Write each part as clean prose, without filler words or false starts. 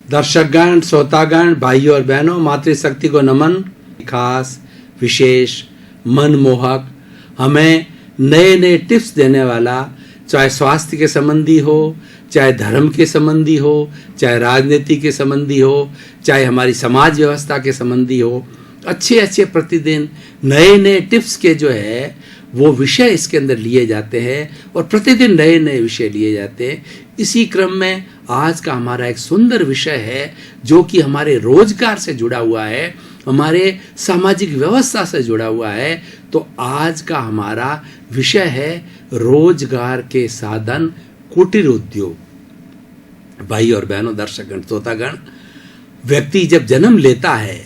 दर्शकगण, श्रोतागण, भाइयों और बहनों, मातृशक्ति को नमन। खास, विशेष, मनमोहक, हमें नए नए टिप्स देने वाला, चाहे स्वास्थ्य के संबंधी हो, चाहे धर्म के संबंधी हो, चाहे राजनीति के संबंधी हो, चाहे हमारी समाज व्यवस्था के संबंधी हो, अच्छे अच्छे प्रतिदिन नए नए टिप्स के जो है वो विषय इसके अंदर लिए जाते हैं और प्रतिदिन नए नए विषय लिए जाते हैं। इसी क्रम में आज का हमारा एक सुंदर विषय है जो कि हमारे रोजगार से जुड़ा हुआ है, हमारे सामाजिक व्यवस्था से जुड़ा हुआ है। तो आज का हमारा विषय है रोजगार के साधन, कुटीर उद्योग। भाई और बहनों, दर्शकगण, श्रोतागण, व्यक्ति जब जन्म लेता है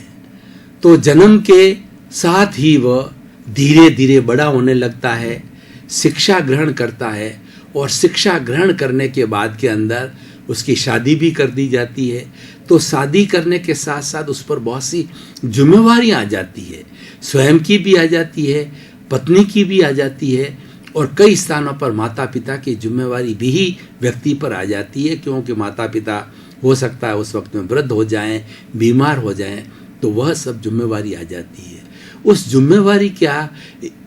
तो जन्म के साथ ही वह धीरे धीरे बड़ा होने लगता है, शिक्षा ग्रहण करता है और शिक्षा ग्रहण करने के बाद के अंदर उसकी शादी भी कर दी जाती है। तो शादी करने के साथ साथ उस पर बहुत सी जिम्मेवारियां आ जाती है, स्वयं की भी आ जाती है, पत्नी की भी आ जाती है और कई स्थानों पर माता पिता की जिम्मेवारी भी व्यक्ति पर आ जाती है, क्योंकि माता पिता हो सकता है उस वक्त में वृद्ध हो जाएं, बीमार हो जाएं, तो वह सब जिम्मेवारी आ जाती है। उस जिम्मेवारी का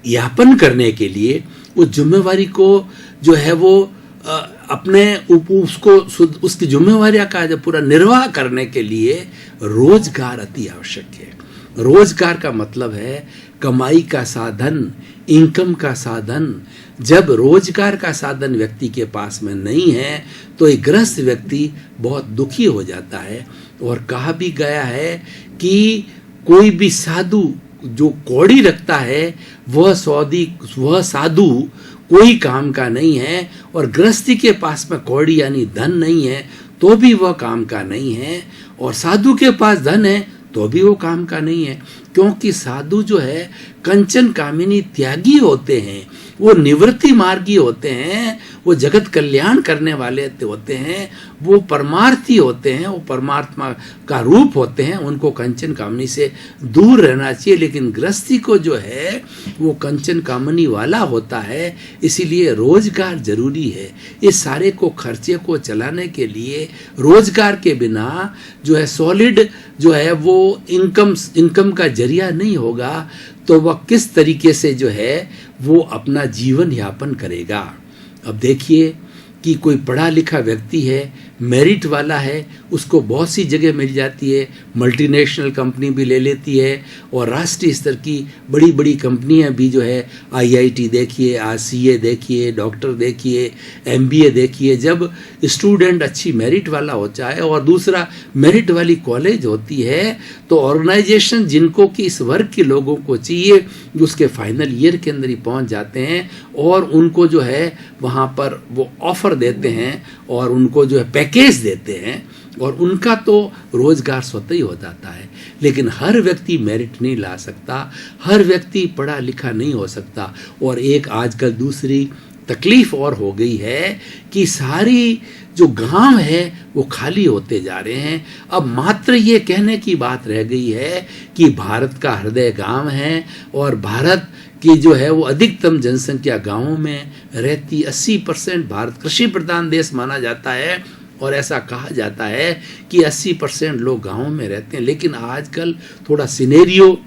यापन करने के लिए, उस जिम्मेवारी को जो है वो अपने उसको उसकी जिम्मेवारियां का जब पूरा निर्वाह करने के लिए रोजगार अति आवश्यक है। रोजगार का मतलब है कमाई का साधन, इनकम का साधन। जब रोजगार का साधन व्यक्ति के पास में नहीं है तो एक गृहस्थ व्यक्ति बहुत दुखी हो जाता है। और कहा भी गया है कि कोई भी साधु जो कौड़ी रखता है वह साधु कोई काम का नहीं है, और गृहस्थी के पास में कौड़ी यानी धन नहीं है तो भी वह काम का नहीं है, और साधु के पास धन है तो भी वो काम का नहीं है। क्योंकि साधु जो है कंचन कामिनी त्यागी होते हैं, वो निवृत्ति मार्गी होते हैं, वो जगत कल्याण करने वाले होते हैं, वो परमार्थी होते हैं, वो परमात्मा का रूप होते हैं। उनको कंचन कामनी से दूर रहना चाहिए। लेकिन गृहस्थी को जो है वो कंचन कामनी वाला होता है, इसीलिए रोजगार जरूरी है। इस सारे को खर्चे को चलाने के लिए रोजगार के बिना जो है सॉलिड जो है वो इनकम का जरिया नहीं होगा, तो वह किस तरीके से जो है वो अपना जीवन यापन करेगा। अब देखिए कि कोई पढ़ा लिखा व्यक्ति है, मेरिट वाला है, उसको बहुत सी जगह मिल जाती है, मल्टीनेशनल कंपनी भी ले लेती है और राष्ट्रीय स्तर की बड़ी बड़ी कंपनियां भी जो है IIT देखिए, RCA देखिए, डॉक्टर देखिए, MBA देखिए। जब स्टूडेंट अच्छी मेरिट वाला होता है और दूसरा मेरिट वाली कॉलेज होती है तो ऑर्गेनाइजेशन जिनको कि इस वर्ग के लोगों को चाहिए उसके फाइनल ईयर के अंदर ही पहुंच जाते हैं और उनको जो है वहाँ पर वो ऑफर देते हैं और उनको जो है पैकेज देते हैं और उनका तो रोजगार स्वतः ही हो जाता है। लेकिन हर व्यक्ति मेरिट नहीं ला सकता, हर व्यक्ति पढ़ा लिखा नहीं हो सकता। और एक आजकल दूसरी तकलीफ और हो गई है कि सारी जो गांव है वो खाली होते जा रहे हैं। अब मात्र ये कहने की बात रह गई है कि भारत का हृदय गांव है और भारत की जो है वो अधिकतम जनसंख्या गांवों में रहती। 80% भारत कृषि प्रधान देश माना जाता है और ऐसा कहा जाता है कि 80% लोग गांवों में रहते हैं। लेकिन आजकल थोड़ा सिनेरियो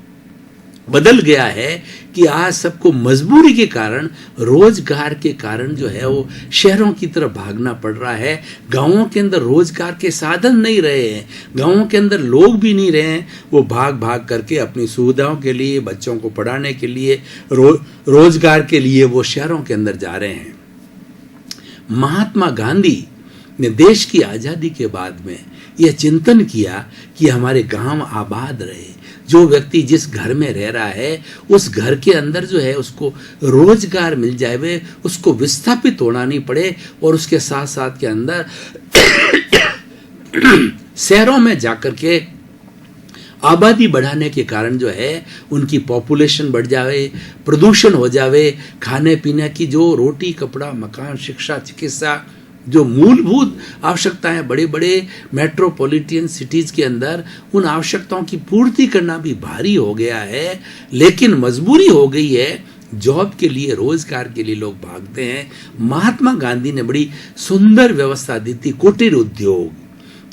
बदल गया है कि आज सबको मजबूरी के कारण, रोजगार के कारण जो है वो शहरों की तरफ भागना पड़ रहा है। गांवों के अंदर रोजगार के साधन नहीं रहे हैं, गांवों के अंदर लोग भी नहीं रहे हैं। वो भाग भाग करके अपनी सुविधाओं के लिए, बच्चों को पढ़ाने के लिए, रोजगार के लिए वो शहरों के अंदर जा रहे हैं। महात्मा गांधी ने देश की आज़ादी के बाद में यह चिंतन किया कि हमारे गांव आबाद रहे। जो व्यक्ति जिस घर में रह रहा है उस घर के अंदर जो है उसको रोजगार मिल जाए, उसको विस्थापित होना नहीं पड़े और उसके साथ साथ के अंदर शहरों में जाकर के आबादी बढ़ाने के कारण जो है उनकी पॉपुलेशन बढ़ जावे, प्रदूषण हो जावे, खाने पीने की जो रोटी कपड़ा मकान शिक्षा चिकित्सा जो मूलभूत आवश्यकताएं बड़े बड़े मेट्रोपॉलिटन सिटीज के अंदर, उन आवश्यकताओं की पूर्ति करना भी भारी हो गया है। लेकिन मजबूरी हो गई है, जॉब के लिए, रोजगार के लिए लोग भागते हैं। महात्मा गांधी ने बड़ी सुंदर व्यवस्था दी थी, कुटीर उद्योग,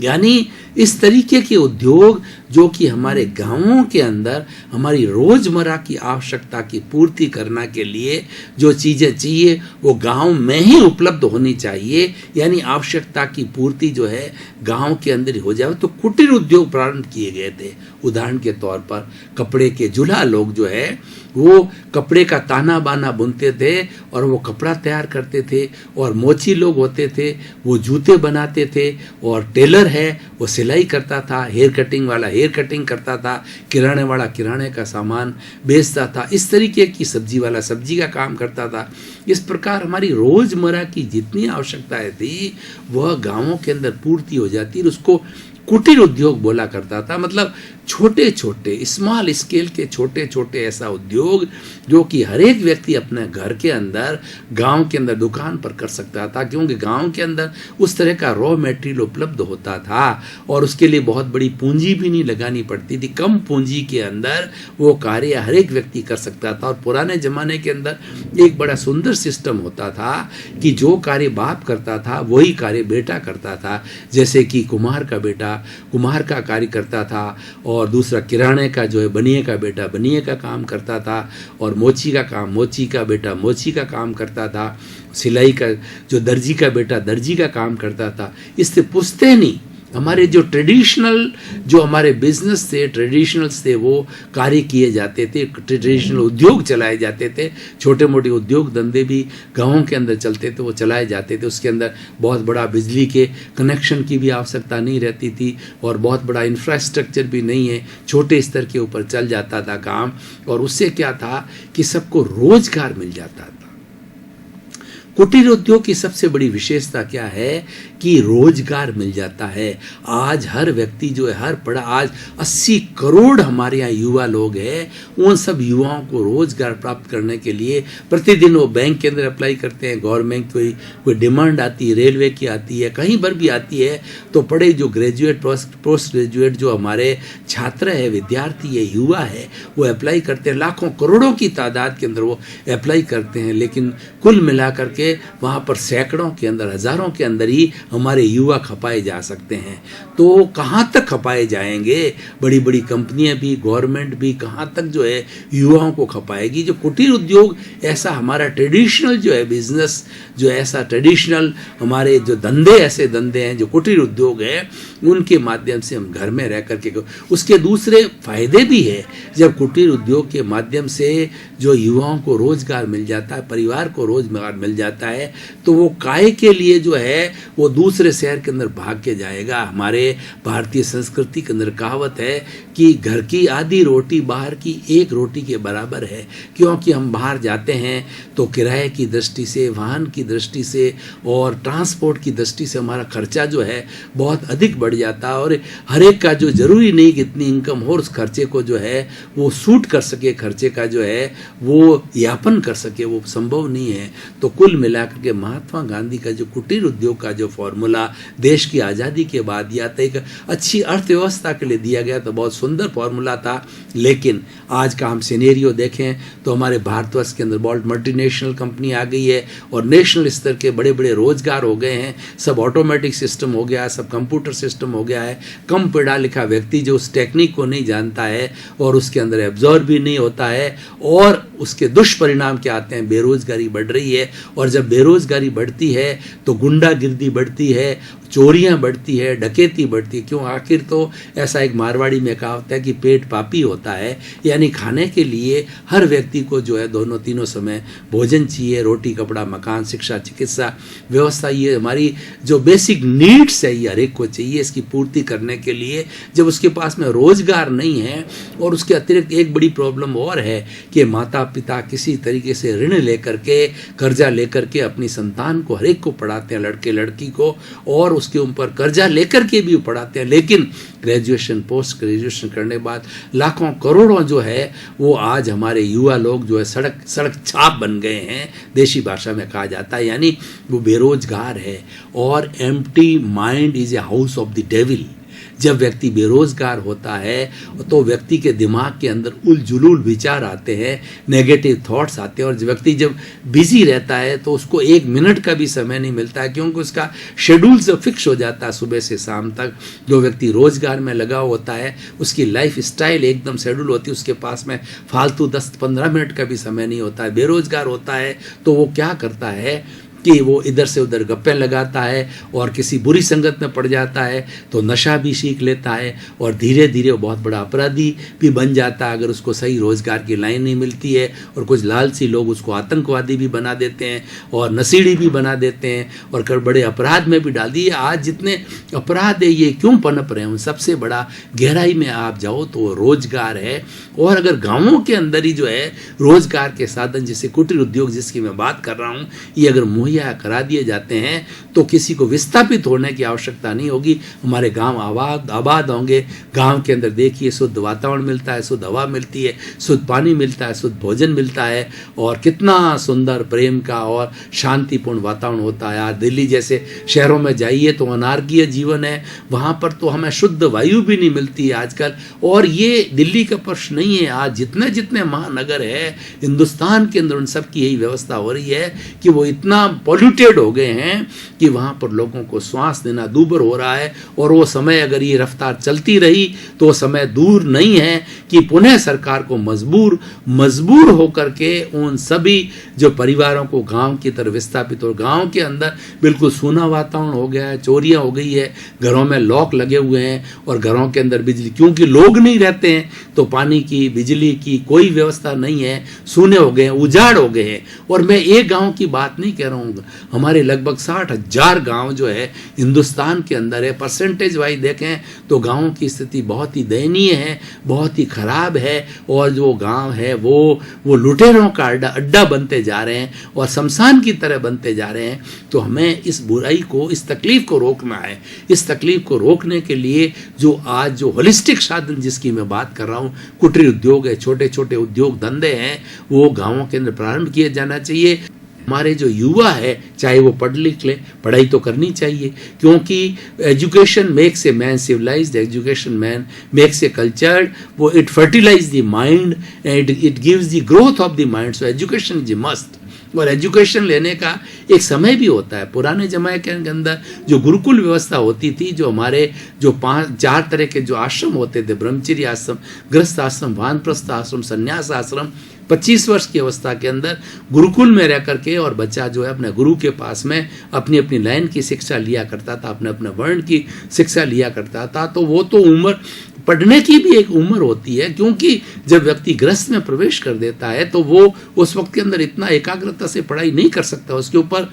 यानी इस तरीके के उद्योग जो कि हमारे गांवों के अंदर हमारी रोजमर्रा की आवश्यकता की पूर्ति करने के लिए जो चीजें चाहिए वो गांव में ही उपलब्ध होनी चाहिए, यानी आवश्यकता की पूर्ति जो है गांव के अंदर हो जाए। तो कुटीर उद्योग प्रारंभ किए गए थे। उदाहरण के तौर पर कपड़े के जुल्हा लोग जो है वो कपड़े का ताना बाना बुनते थे और वो कपड़ा तैयार करते थे, और मोची लोग होते थे वो जूते बनाते थे, और टेलर है वो सिलाई करता था, हेयर कटिंग वाला हेयर कटिंग करता था, किराने वाला किराने का सामान बेचता था, इस तरीके की सब्जी वाला सब्जी का काम करता था। इस प्रकार हमारी रोजमर्रा की जितनी आवश्यकताएं थी वह गांवों के अंदर पूर्ति हो जाती है। उसको कुटीर उद्योग बोला करता था, मतलब छोटे छोटे स्मॉल स्केल के छोटे छोटे ऐसा उद्योग जो कि हर एक व्यक्ति अपने घर के अंदर गांव के अंदर दुकान पर कर सकता था, क्योंकि गांव के अंदर उस तरह का रॉ मटेरियल उपलब्ध होता था और उसके लिए बहुत बड़ी पूंजी भी नहीं लगानी पड़ती थी। कम पूंजी के अंदर वो कार्य हर एक व्यक्ति कर सकता था। और पुराने जमाने के अंदर एक बड़ा सुंदर सिस्टम होता था कि जो कार्य बाप करता था वही कार्य बेटा करता था। जैसे कि कुम्हार का बेटा कुम्हार का कार्य करता था, और दूसरा किराने का जो है बनिए का बेटा बनिए का काम करता था, और मोची का काम मोची का बेटा मोची का काम करता था, सिलाई का जो दर्जी का बेटा दर्जी का काम करता था। इससे पूछते नहीं, हमारे जो ट्रेडिशनल जो हमारे बिजनेस थे ट्रेडिशनल्स थे वो कार्य किए जाते थे, ट्रेडिशनल उद्योग चलाए जाते थे, छोटे मोटे उद्योग धंधे भी गाँवों के अंदर चलते थे, वो चलाए जाते थे। उसके अंदर बहुत बड़ा बिजली के कनेक्शन की भी आवश्यकता नहीं रहती थी और बहुत बड़ा इंफ्रास्ट्रक्चर भी नहीं है, छोटे स्तर के ऊपर चल जाता था काम। और उससे क्या था कि सबको रोजगार मिल जाता था। कुटीर उद्योग की सबसे बड़ी विशेषता क्या है कि रोजगार मिल जाता है। आज हर व्यक्ति जो है हर पड़ा आज 80 करोड़ हमारे यहाँ युवा लोग हैं, उन सब युवाओं को रोजगार प्राप्त करने के लिए प्रतिदिन वो बैंक के अंदर अप्लाई करते हैं। गवर्नमेंट कोई डिमांड आती है, रेलवे की आती है, कहीं पर भी आती है, तो पढ़े जो ग्रेजुएट पोस्ट ग्रेजुएट जो हमारे छात्र है, विद्यार्थी है, युवा है, वो अप्लाई करते हैं। लाखों करोड़ों की तादाद के अंदर वो अप्लाई करते हैं, लेकिन कुल मिलाकर के वहां पर सैकड़ों के अंदर हजारों के अंदर ही हमारे युवा खपाए जा सकते हैं। तो कहां तक खपाए जाएंगे? बड़ी बड़ी कंपनियां भी गवर्नमेंट भी कहां तक जो है युवाओं को खपाएगी? जो कुटीर उद्योग ऐसा हमारा ट्रेडिशनल जो है बिजनेस जो ऐसा ट्रेडिशनल हमारे जो धंधे ऐसे धंधे हैं जो कुटीर उद्योग है, उनके माध्यम से हम घर में रह करके उसके दूसरे फायदे भी है। जब कुटीर उद्योग के माध्यम से जो युवाओं को रोजगार मिल जाता है, परिवार को रोजगार मिल जाता है, तो वो काय के लिए जो है वो दूसरे शहर के अंदर भाग के जाएगा। हमारे भारतीय संस्कृति के अंदर कहावत है कि घर की आधी रोटी बाहर की एक रोटी के बराबर है, क्योंकि हम बाहर जाते हैं तो किराए की दृष्टि से, वाहन की दृष्टि से और ट्रांसपोर्ट की दृष्टि से हमारा खर्चा जो है बहुत अधिक बढ़ जाता है। और हर एक का जो जरूरी नहीं कि इतनी इनकम हो, उस खर्चे को जो है वो सूट कर सके, खर्चे का जो है वो यापन कर सके, वो संभव नहीं है। तो कुल मिलाकर के महात्मा गांधी का जो कुटीर उद्योग का जो फॉर्मूला देश की आज़ादी के बाद दिया था, एक अच्छी अर्थव्यवस्था के लिए दिया गया, तो बहुत सुंदर फॉर्मूला था। लेकिन आज का हम सिनेरियो देखें तो हमारे भारतवर्ष के अंदर बहुत मल्टीनेशनल कंपनी आ गई है और नेशनल स्तर के बड़े बड़े रोजगार हो गए हैं। सब ऑटोमेटिक सिस्टम हो गया है, सब कंप्यूटर सिस्टम हो गया है। कम पढ़ा लिखा व्यक्ति जो उस टेक्निक को नहीं जानता है और उसके अंदर एब्जॉर्ब भी नहीं होता है, और उसके दुष्परिणाम क्या आते हैं? बेरोजगारी बढ़ रही है, और जब बेरोजगारी बढ़ती है तो गुंडागिर्दी बढ़ती है, चोरियां बढ़ती है, डकैती बढ़ती है। क्यों? आखिर तो ऐसा एक मारवाड़ी में कहावत है कि पेट पापी होता है, यानी खाने के लिए हर व्यक्ति को जो है दोनों तीनों समय भोजन चाहिए, रोटी कपड़ा मकान शिक्षा चिकित्सा व्यवस्था, ये हमारी जो बेसिक नीड्स है ये हर एक को चाहिए। इसकी पूर्ति करने के लिए जब उसके पास में रोजगार नहीं है, और उसके अतिरिक्त एक बड़ी प्रॉब्लम और है कि माता पिता किसी तरीके से ऋण लेकर के कर्जा लेकर के अपनी संतान को हर एक को पढ़ाते हैं, लड़के लड़की को, और उसके ऊपर कर्जा लेकर के भी पढ़ाते हैं। लेकिन ग्रेजुएशन पोस्ट ग्रेजुएशन करने के बाद लाखों करोड़ों जो है वो आज हमारे युवा लोग जो है सड़क छाप बन गए हैं, देशी भाषा में कहा जाता है, यानी वो बेरोजगार है। और empty mind is a house of the devil, जब व्यक्ति बेरोजगार होता है तो व्यक्ति के दिमाग के अंदर उलझुल विचार आते हैं, नेगेटिव थॉट्स आते हैं, और व्यक्ति जब बिजी रहता है तो उसको 1 मिनट का भी समय नहीं मिलता है, क्योंकि उसका शेड्यूल से फिक्स हो जाता है सुबह से शाम तक। जो व्यक्ति रोजगार में लगा होता है उसकी लाइफ स्टाइल एकदम शेड्यूल होती है, उसके पास में फालतू 10-15 मिनट का भी समय नहीं होता है। बेरोजगार होता है तो वो क्या करता है कि वो इधर से उधर गप्पे लगाता है और किसी बुरी संगत में पड़ जाता है तो नशा भी सीख लेता है, और धीरे धीरे वो बहुत बड़ा अपराधी भी बन जाता है अगर उसको सही रोजगार की लाइन नहीं मिलती है। और कुछ लालची लोग उसको आतंकवादी भी बना देते हैं और नशीड़ी भी बना देते हैं और बड़े अपराध में भी डाल दिए। आज जितने अपराध है ये क्यों पनप रहे हैं, सबसे बड़ा गहराई में आप जाओ तो रोजगार है। और अगर गाँवों के अंदर ही जो है रोजगार के साधन जैसे कुटीर उद्योग जिसकी मैं बात कर रहा हूँ ये अगर मुहैया करा दिए जाते हैं तो किसी को विस्थापित होने की आवश्यकता नहीं होगी। हमारे गांव आबाद होंगे। गांव के अंदर देखिए शुद्ध वातावरण मिलता है, शुद्ध हवा मिलती है, शुद्ध पानी मिलता है, शुद्ध भोजन मिलता है, और कितना सुंदर प्रेम का और शांतिपूर्ण वातावरण होता है। आज दिल्ली जैसे शहरों में जाइए तो अनारकीय जीवन है, वहाँ पर तो हमें शुद्ध वायु भी नहीं मिलती है आजकल। और ये दिल्ली का प्रश्न नहीं है, आज जितने जितने महानगर है हिंदुस्तान के अंदर उन सब की यही व्यवस्था हो रही है कि वो इतना पॉल्यूटेड हो गए हैं कि वहाँ पर लोगों को श्वास लेना दूभर हो रहा है। और वो समय अगर ये रफ्तार चलती रही तो वो समय दूर नहीं है कि पुनः सरकार को मजबूर होकर के उन सभी जो परिवारों को गांव की तरफ विस्थापित हो, गांव के अंदर बिल्कुल सूना वातावरण हो गया है, चोरियां हो गई है, घरों में लॉक लगे हुए हैं और घरों के अंदर बिजली, क्योंकि लोग नहीं रहते हैं तो पानी की बिजली की कोई व्यवस्था नहीं है, सूने हो गए हैं, उजाड़ हो गए हैं। और मैं एक गाँव की बात नहीं कह रहा हूँ, हमारे लगभग 60,000 गांव जो है हिंदुस्तान के अंदर है। परसेंटेज वाइज देखें तो गांवों की स्थिति बहुत ही दयनीय है, बहुत ही खराब है। और जो गांव है वो लुटेरों का अड्डा बनते जा रहे हैं और शमशान की तरह बनते जा रहे हैं। तो हमें इस बुराई को, इस तकलीफ को रोकना है। इस तकलीफ को रोकने के लिए जो आज जो होलिस्टिक साधन जिसकी मैं बात कर रहा हूँ, कुटीर उद्योग है, छोटे छोटे उद्योग धंधे हैं, वो गांवों के अंदर प्रारंभ किए जाना चाहिए। हमारे जो युवा है चाहे वो पढ़ लिख ले, पढ़ाई तो करनी चाहिए, क्योंकि education makes a man civilised, education man makes a cultured, वो it fertilize the mind and it gives the growth of the mind. So education is must. और एजुकेशन लेने का एक समय भी होता है। पुराने जमाने के अंदर जो गुरुकुल व्यवस्था होती थी, जो हमारे जो 4 तरह के जो आश्रम होते थे, ब्रह्मचर्य आश्रम, गृहस्थ आश्रम, वानप्रस्थ आश्रम, संन्यास आश्रम, 25 वर्ष की अवस्था के अंदर गुरुकुल में रह करके और बच्चा जो है अपने गुरु के पास में अपनी अपनी लाइन की शिक्षा लिया करता था, अपने अपने वर्ण की शिक्षा लिया करता था। तो वो तो उम्र, पढ़ने की भी एक उम्र होती है, क्योंकि जब व्यक्ति गृहस्थ में प्रवेश कर देता है तो वो उस वक्त के अंदर इतना एकाग्रता से पढ़ाई नहीं कर सकता, उसके ऊपर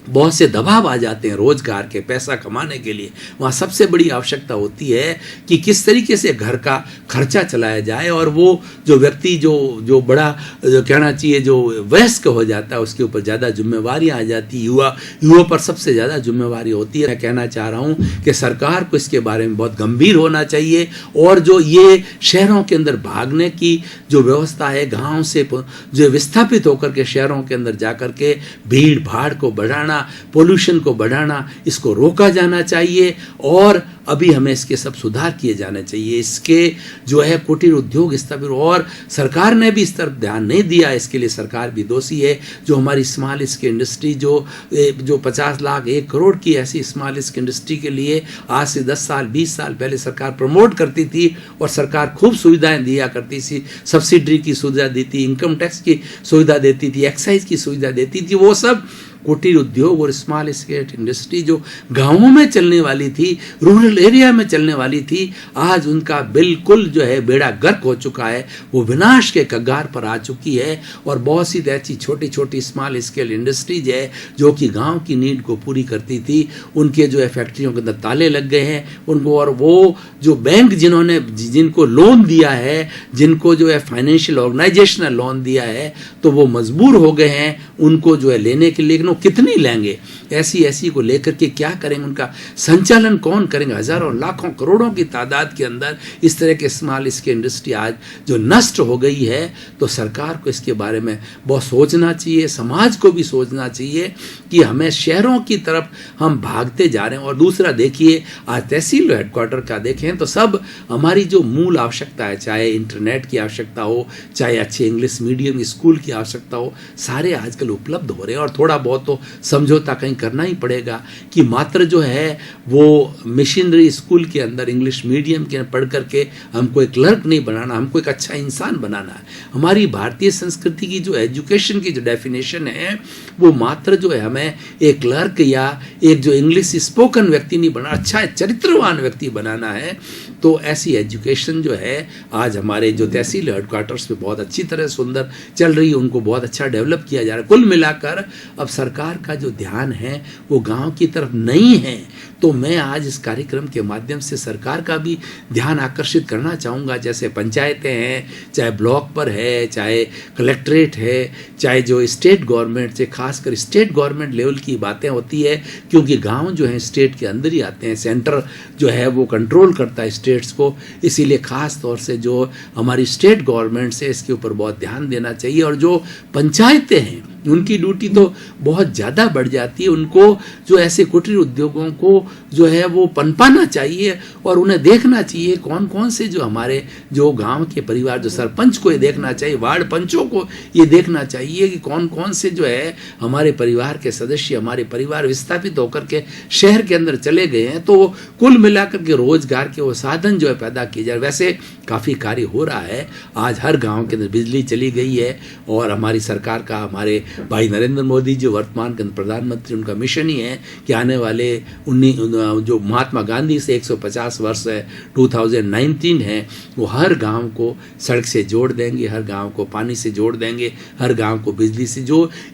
बहुत से दबाव आ जाते हैं रोजगार के, पैसा कमाने के लिए। वहाँ सबसे बड़ी आवश्यकता होती है कि किस तरीके से घर का खर्चा चलाया जाए। और वो जो व्यक्ति जो बड़ा जो कहना चाहिए जो वयस्क हो जाता है उसके ऊपर ज़्यादा जिम्मेवारियाँ आ जाती है। युवा पर सबसे ज़्यादा जिम्मेवारी होती है। मैं कहना चाह रहा हूँ कि सरकार को इसके बारे में बहुत गंभीर होना चाहिए। और जो ये शहरों के अंदर भागने की जो व्यवस्था है, गाँव से जो विस्थापित होकर के शहरों के अंदर जा कर के भीड़ भाड़ को बढ़ाना, पोल्यूशन को बढ़ाना, इसको रोका जाना चाहिए। और अभी हमें इसके सब सुधार किए जाने चाहिए। इसके जो है कुटीर उद्योग स्थापित, और सरकार ने भी इस तरफ ध्यान नहीं दिया, इसके लिए सरकार भी दोषी है। जो हमारी स्मॉल स्केल इंडस्ट्री जो 50 लाख 1 करोड़ की ऐसी स्मॉल स्केल इंडस्ट्री के लिए आज से 10 साल 20 साल पहले सरकार प्रमोट करती थी और सरकार खूब सुविधाएं दिया करती थी, सब्सिडी की सुविधा देती, इनकम टैक्स की सुविधा देती थी, एक्साइज की सुविधा देती थी। वो सब कुटीर उद्योग और स्मॉल स्केल इंडस्ट्री जो गांवों में चलने वाली थी, रूरल एरिया में चलने वाली थी, आज उनका बिल्कुल जो है बेड़ा गर्क हो चुका है, वो विनाश के कगार पर आ चुकी है। और बहुत सी ऐसी छोटी छोटी स्मॉल स्केल इंडस्ट्रीज है जो कि गांव की नीड को पूरी करती थी, उनके जो है फैक्ट्रियों के अंदर ताले लग गए हैं उनको। और वो जो बैंक जिनको लोन दिया है, जिनको जो है फाइनेंशियल ऑर्गेनाइजेशनल लोन दिया है, तो वो मजबूर हो गए हैं उनको जो है लेने के लिए। वो कितनी लेंगे, ऐसी को लेकर के क्या करेंगे, उनका संचालन कौन करेंगे। हजारों लाखों करोड़ों की तादाद के अंदर इस तरह के स्मॉल स्केल इंडस्ट्री आज जो नष्ट हो गई है, तो सरकार को इसके बारे में बहुत सोचना चाहिए, समाज को भी सोचना चाहिए कि हमें शहरों की तरफ हम भागते जा रहे हैं। और दूसरा देखिए, आज तहसील हेडक्वार्टर का देखें तो सब हमारी जो मूल आवश्यकता है, चाहे इंटरनेट की आवश्यकता हो, चाहे अच्छे इंग्लिश मीडियम स्कूल की आवश्यकता हो, सारे आजकल उपलब्ध हो रहे हैं। और थोड़ा बहुत तो समझौता कहीं करना ही पड़ेगा कि मात्र जो है वो मिशनरी स्कूल के अंदर इंग्लिश मीडियम के पढ़ करके हमको एक क्लर्क नहीं बनाना, हमको एक अच्छा इंसान बनाना है। हमारी भारतीय संस्कृति की जो एजुकेशन की जो डेफिनेशन है, वो मात्र जो है हमें एक क्लर्क या एक जो इंग्लिश स्पोकन व्यक्ति नहीं बनाना, अच्छा चरित्रवान व्यक्ति बनाना है। तो ऐसी एजुकेशन जो है आज हमारे जो तहसील हेडक्वार्टर्स पे बहुत अच्छी तरह सुंदर चल रही है, उनको बहुत अच्छा डेवलप किया जा रहा है। कुल मिलाकर अब सरकार का जो ध्यान है वो गांव की तरफ नहीं है। तो मैं आज इस कार्यक्रम के माध्यम से सरकार का भी ध्यान आकर्षित करना चाहूँगा। जैसे पंचायतें हैं, चाहे ब्लॉक पर है, चाहे कलेक्ट्रेट है, चाहे जो स्टेट गवर्नमेंट से, खासकर स्टेट गवर्नमेंट लेवल की बातें होती है, क्योंकि गांव जो है स्टेट के अंदर ही आते हैं, सेंटर जो है वो कंट्रोल करता है स्टेट्स को। इसीलिए खास तौर से जो हमारी स्टेट गवर्नमेंट से इसके ऊपर बहुत ध्यान देना चाहिए। और जो पंचायतें हैं उनकी ड्यूटी तो बहुत ज़्यादा बढ़ जाती है। उनको जो ऐसे कुटीर उद्योगों को जो है वो पनपाना चाहिए और उन्हें देखना चाहिए कौन कौन से जो हमारे जो गांव के परिवार, जो सरपंच को ये देखना चाहिए, वार्ड पंचों को ये देखना चाहिए कि कौन कौन से जो है हमारे परिवार के सदस्य, हमारे परिवार विस्थापित होकर के शहर के अंदर चले गए हैं। तो कुल मिलाकर के रोजगार के वो साधन जो है पैदा किए जाए। वैसे काफ़ी कार्य हो रहा है। आज हर गाँव के अंदर बिजली चली गई है और हमारी सरकार का, हमारे भाई नरेंद्र मोदी जो वर्तमान के प्रधानमंत्री, उनका मिशन ही है कि आने वाले जो महात्मा गांधी से 150 वर्ष है, 2019 है, वो हर गांव को सड़क से जोड़ देंगे, हर गांव को पानी से जोड़ देंगे, हर गांव को बिजली से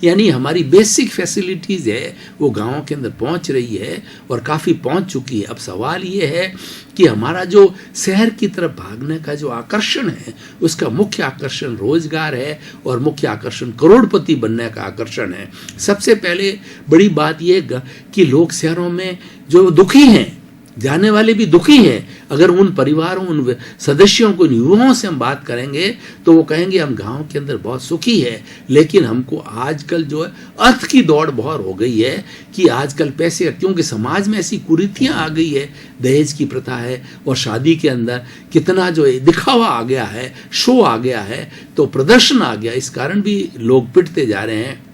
यानी हमारी बेसिक फैसिलिटीज़ है वो गाँव के अंदर पहुंच रही है और काफ़ी पहुंच चुकी है। अब सवाल ये है कि हमारा जो शहर की तरफ भागने का जो आकर्षण है, उसका मुख्य आकर्षण रोजगार है और मुख्य आकर्षण करोड़पति बनने का आकर्षण है। सबसे पहले बड़ी बात यह कि लोग शहरों में जो दुखी हैं, जाने वाले भी दुखी हैं। अगर उन परिवारों, उन सदस्यों को, युवाओं से हम बात करेंगे तो वो कहेंगे हम गांव के अंदर बहुत सुखी है। लेकिन हमको आजकल जो है अर्थ की दौड़ बहुत हो गई है कि आजकल पैसे, क्योंकि समाज में ऐसी कुरीतियां आ गई है, दहेज की प्रथा है और शादी के अंदर कितना जो है दिखावा आ गया है, शो आ गया है, तो प्रदर्शन आ गया। इस कारण भी लोग पिटते जा रहे हैं।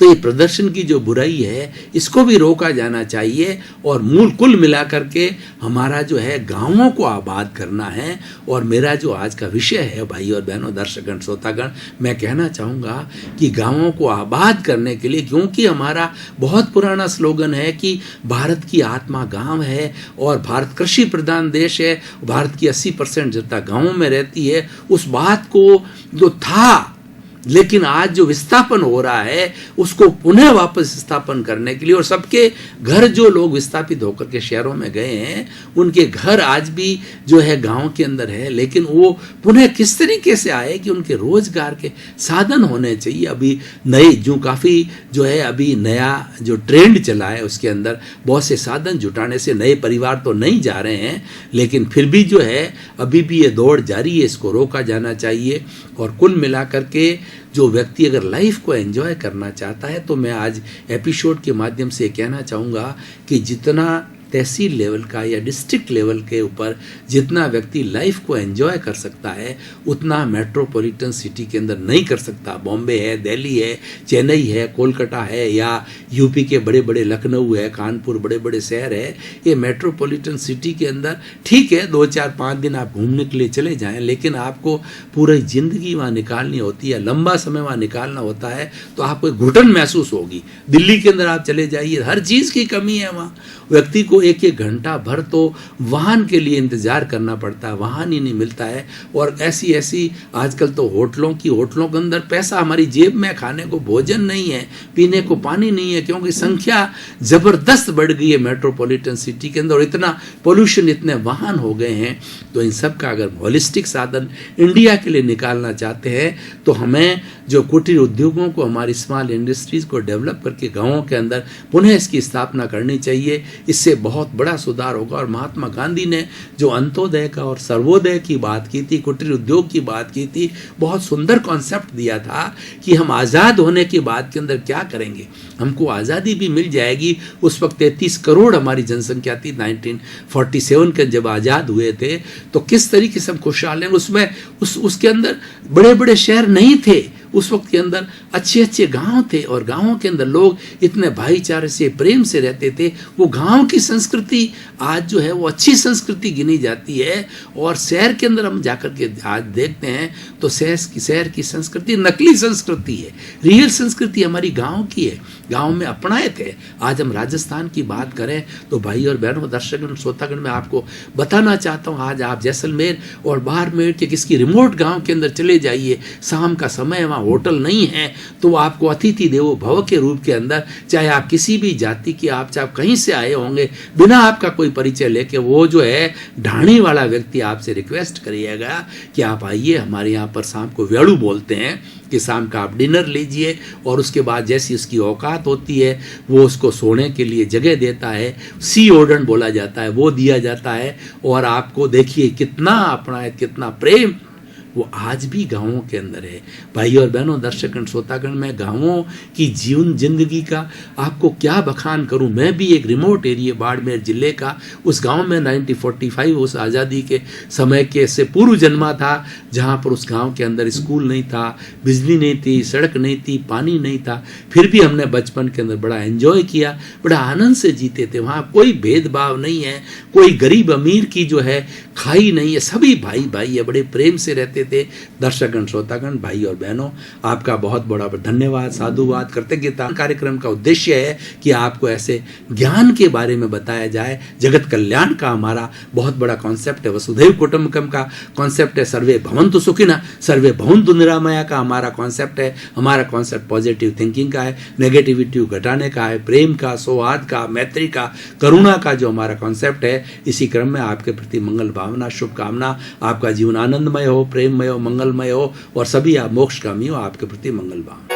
तो ये प्रदर्शन की जो बुराई है इसको भी रोका जाना चाहिए और मूल कुल मिलाकर के हमारा जो है गांवों को आबाद करना है। और मेरा जो आज का विषय है भाई और बहनों, दर्शकगण, श्रोतागण, मैं कहना चाहूँगा कि गांवों को आबाद करने के लिए, क्योंकि हमारा बहुत पुराना स्लोगन है कि भारत की आत्मा गांव है और भारत कृषि प्रधान देश है, भारत की 80% जनता गाँवों में रहती है। उस बात को जो था, लेकिन आज जो विस्थापन हो रहा है उसको पुनः वापस स्थापन करने के लिए, और सबके घर जो लोग विस्थापित होकर के शहरों में गए हैं उनके घर आज भी जो है गांव के अंदर है, लेकिन वो पुनः किस तरीके से आए कि उनके रोजगार के साधन होने चाहिए। अभी नई जो काफ़ी जो है अभी नया जो ट्रेंड चला है उसके अंदर बहुत से साधन जुटाने से नए परिवार तो नहीं जा रहे हैं, लेकिन फिर भी जो है अभी भी ये दौड़ जारी है, इसको रोका जाना चाहिए। और कुल मिलाकर के जो व्यक्ति अगर लाइफ को एंजॉय करना चाहता है, तो मैं आज एपिसोड के माध्यम से कहना चाहूँगा कि जितना तहसील लेवल का या डिस्ट्रिक्ट लेवल के ऊपर जितना व्यक्ति लाइफ को एंजॉय कर सकता है, उतना मेट्रोपॉलिटन सिटी के अंदर नहीं कर सकता। बॉम्बे है, दिल्ली है, चेन्नई है, कोलकाता है, या यूपी के बड़े बड़े लखनऊ है, कानपुर, बड़े बड़े शहर है, ये मेट्रोपॉलिटन सिटी के अंदर ठीक है 2, 4, 5 दिन आप घूमने के लिए चले जाएं, लेकिन आपको पूरी ज़िंदगी वहाँ निकालनी होती है, लंबा समय वहाँ निकालना होता है, तो आपको घुटन महसूस होगी। दिल्ली के अंदर आप चले जाइए, हर चीज़ की कमी है वहाँ। व्यक्ति को एक एक घंटा भर तो वाहन के लिए इंतजार करना पड़ता है, वाहन ही नहीं मिलता है। और ऐसी ऐसी आजकल तो होटलों के अंदर पैसा हमारी जेब में, खाने को भोजन नहीं है, पीने को पानी नहीं है, क्योंकि संख्या जबरदस्त बढ़ गई है मेट्रोपॉलिटन सिटी के अंदर और इतना पोल्यूशन, इतने वाहन हो गए हैं। तो इन सब का अगर होलिस्टिक साधन इंडिया के लिए निकालना चाहते हैं तो हमें जो कुटीर उद्योगों को, हमारी स्मॉल इंडस्ट्रीज को डेवलप करके गांवों के अंदर पुनः इसकी स्थापना करनी चाहिए। इससे बहुत बड़ा सुधार होगा। और महात्मा गांधी ने जो अंत्योदय का और सर्वोदय की बात की थी, कुटीर उद्योग की बात की थी, बहुत सुंदर कॉन्सेप्ट दिया था कि हम आज़ाद होने के बाद के अंदर क्या करेंगे। हमको आज़ादी भी मिल जाएगी। उस वक्त 33 करोड़ हमारी जनसंख्या थी 1947 के जब आज़ाद हुए थे, तो किस तरीके से हम खुशहाल हैं। उसमें उसके अंदर बड़े बड़े शहर नहीं थे, उस वक्त के अंदर अच्छे अच्छे गांव थे और गांवों के अंदर लोग इतने भाईचारे से, प्रेम से रहते थे। वो गांव की संस्कृति आज जो है वो अच्छी संस्कृति गिनी जाती है। और शहर के अंदर हम जाकर के आज देखते हैं तो शहर की संस्कृति नकली संस्कृति है, रियल संस्कृति हमारी गांव की है, गांव में अपनाए थे। आज हम राजस्थान की बात करें तो भाई और बहनों, दर्शकगण, श्रोतागण, मैं आपको बताना चाहता हूँ, आज आप जैसलमेर और बाड़मेर के किसी रिमोट गांव के अंदर चले जाइए, शाम का समय, वहाँ होटल नहीं है, तो आपको अतिथि देवो भव के रूप के अंदर, चाहे आप किसी भी जाति के, आप चाहे कहीं से आए होंगे, बिना आपका कोई परिचय लेके वो जो है ढाणी वाला व्यक्ति आपसे रिक्वेस्ट करिएगा कि आप आइए हमारे यहाँ पर। शाम को वेड़ू बोलते हैं कि शाम का आप डिनर लीजिए और उसके बाद जैसी उसकी औकात होती है वो उसको सोने के लिए जगह देता है, सी ओडन बोला जाता है, वो दिया जाता है। और आपको देखिए कितना अपना है, कितना प्रेम वो आज भी गांवों के अंदर है। भाई और बहनों, दर्शकगण, श्रोतागण, मैं गांवों की जीवन जिंदगी का आपको क्या बखान करूं। मैं भी एक रिमोट एरिया बाड़मेर जिले का, उस गांव में 1945 उस आज़ादी के समय के से पूर्व जन्मा था, जहां पर उस गांव के अंदर स्कूल नहीं था, बिजली नहीं थी, सड़क नहीं थी, पानी नहीं था। फिर भी हमने बचपन के अंदर बड़ा एंजॉय किया, बड़ा आनंद से जीते थे। वहाँ कोई भेदभाव नहीं है, कोई गरीब अमीर की जो है खाई नहीं है, सभी भाई भाई है, बड़े प्रेम से रहते थे। दर्शकगण, श्रोतागण, भाई और बहनों, आपका बहुत बड़ा धन्यवाद, साधुवाद, कृतज्ञता। कार्यक्रम का उद्देश्य है कि आपको ऐसे ज्ञान के बारे में बताया जाए। जगत कल्याण का हमारा बहुत बड़ा कॉन्सेप्ट है, वसुधैव कुटुंबकम का कॉन्सेप्ट है, सर्वे भवन्तु सुखिनः सर्वे भवन्तु निरामया का हमारा कॉन्सेप्ट है। हमारा कॉन्सेप्ट पॉजिटिव थिंकिंग का है, नेगेटिविटी घटाने का है, प्रेम का, सौहार्द का, मैत्री का, करुणा का जो हमारा कॉन्सेप्ट है। इसी क्रम में आपके प्रति मंगल भावना, शुभकामना, आपका जीवन आनंदमय हो, प्रेममय हो, मंगलमय हो और सभी आप मोक्षगामी हो। आपके प्रति मंगल भावना।